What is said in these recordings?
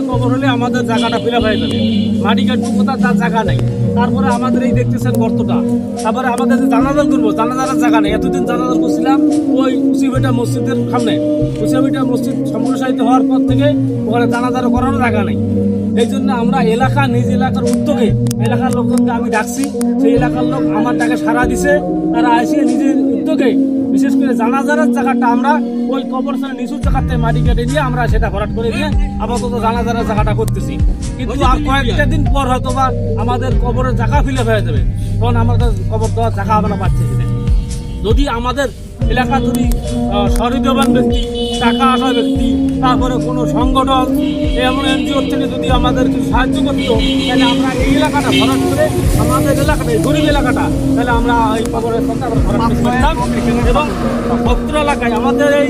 কবর হলে আমাদের জায়গাটা ফিরে হয়ে যাবে, মাটি কাটবো কোথাও তার জায়গা নেই। তারপরে আমাদের এই দেখতেছেন গর্তটা, তারপরে আমাদের যে জানাজার করবো জানাজার জায়গা নেই। এতদিন জানাজার করছিলাম ওই উচিবেটা মসজিদের সামনে, উচিবেটা মসজিদ সম্প্রসারিত হওয়ার পর থেকে ওখানে জানাজার করার জায়গা নেই। এই জন্য আমরা এলাকা নিজ এলাকার উদ্যোগে এলাকার লোকজনকে আমি ডাকছি, সেই এলাকার লোক আমার ডাকে সাড়া দিছে। তারা এসে নিজের উদ্যোগে বিশেষ করে জানাজারের জায়গাটা আমরা ওই কবরস্থানের নিচুর জায়গাতে মাটি কেটে দিয়ে আমরা সেটা ভরাট করে দিয়ে আপাতত জানাজারের জায়গাটা করতেছি। কিন্তু আর কয়েকটা দিন পর হয়তো বা আমাদের কবরের জায়গা ফিলে হয়ে যাবে, তখন আমাদের কবর দেওয়ার জায়গা আমরা পাচ্ছি না। যদি আমাদের এলাকা যদি সহৃদয়বান ব্যক্তি, টাকা আসা ব্যক্তি, তারপরে কোনো সংগঠন এমন এনজিওর থেকে যদি আমাদের কিছু সাহায্য করতো, তাহলে আমরা এই এলাকাটা ভরাট করে আমাদের এলাকাটা এই গরিব এলাকাটা তাহলে আমরা এই কবরের কথা আমরা ভরাট করতাম। এবং ভক্ত এলাকায় আমাদের এই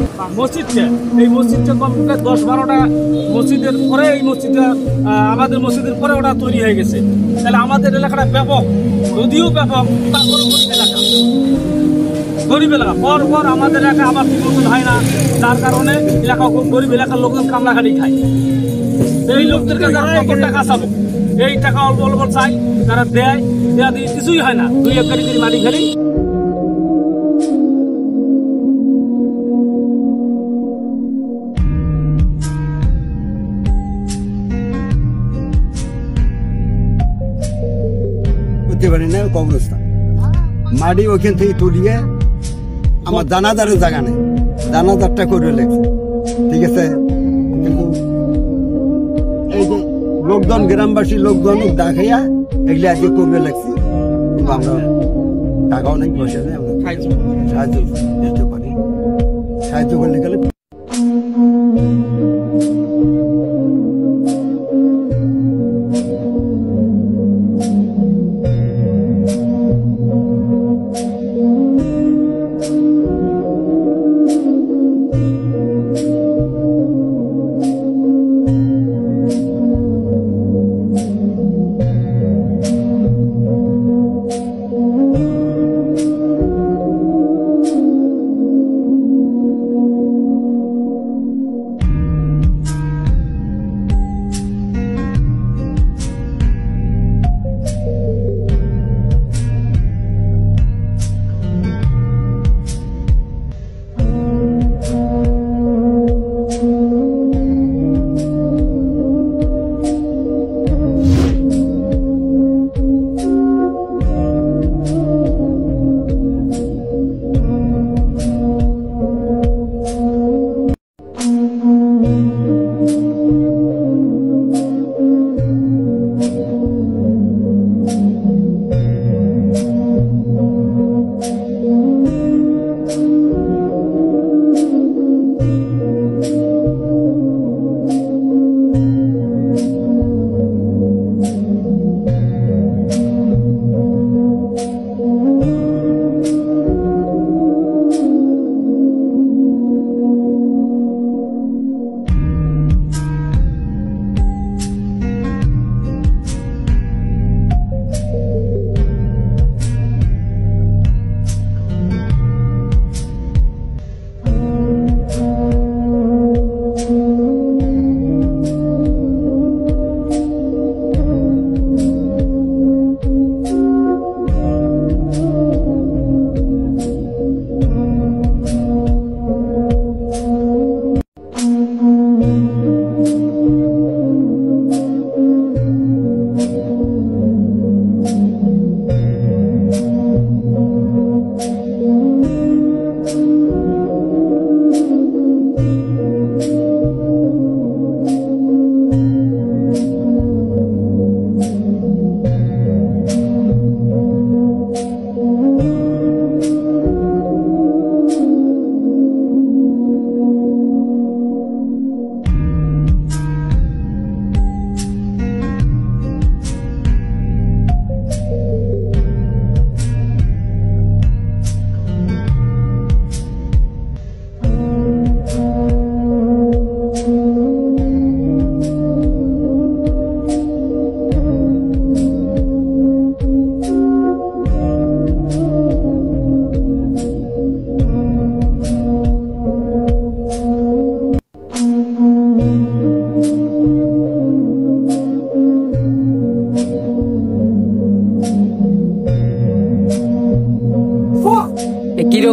মসজিদটা কমপক্ষে 10-12টা মসজিদের পরে এই মসজিদটা আমাদের মসজিদের পরে ওটা তৈরি হয়ে গেছে। তাহলে আমাদের এলাকাটা ব্যাপক, যদিও ব্যাপক তারপরে গরিব এলাকা পর পর আমাদের এলাকা আবার ঠিক মতন হয় না, যার কারণে এলাকা খুব গরিব এলাকার লোকজন কামড়াখাটি খায়। এই লোকদেরকে যারা কত টাকা চাবে, এই টাকা অল্প অল্প চাই, তারা দেয়া দিয়ে কিছুই হয় না, 2 একর করে মাটি ফেলি। করতে পারি না কবরস্থান, মাটি ওখান থেকে তুলিয়ে আমার জানাজারের জায়গা নেই, জানাজারটা করে লেগছে, ঠিক আছে। কিন্তু এই যে লোকজন, গ্রামবাসী লোকজন দেখাইয়া এগুলি আজকে করবে লাগছে, কিন্তু আমরা টাকাও নেই, পয়সা নেই, আমরা সাহায্য দিতে পারি, সাহায্য করলে গেলে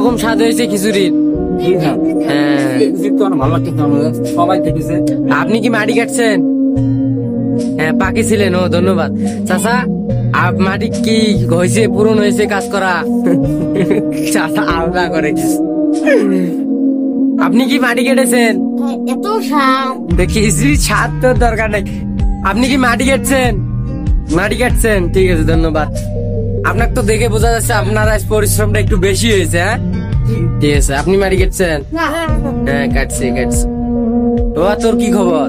কিরকম স্বাদ হয়েছে খিচুড়ির? হ্যাঁ, ভালো লাগতেছে আমাদের, সবাই দেখেছে। আপনি কি মাটি কাটছেন? হ্যাঁ, পাকি ছিলেন। ও ধন্যবাদ চাচা। মাটি কি হয়েছে, পূরণ হয়েছে কাজ করা? চাচা আলাদা করে। আপনি কি মাটি কেটেছেন? এত স্বাদ। দেখি ছাদ তো দরকার নেই। আপনি কি মাটি কাটছেন? মাটি কাটছেন, ঠিক আছে ধন্যবাদ। আপনার তো দেখে বোঝা যাচ্ছে আপনার আজ পরিশ্রমটা একটু বেশি হয়েছে। হ্যাঁ ঠিক আছে, আপনি মাটি কাটছেন? হ্যাঁ কাটছি। তো তোর কি খবর?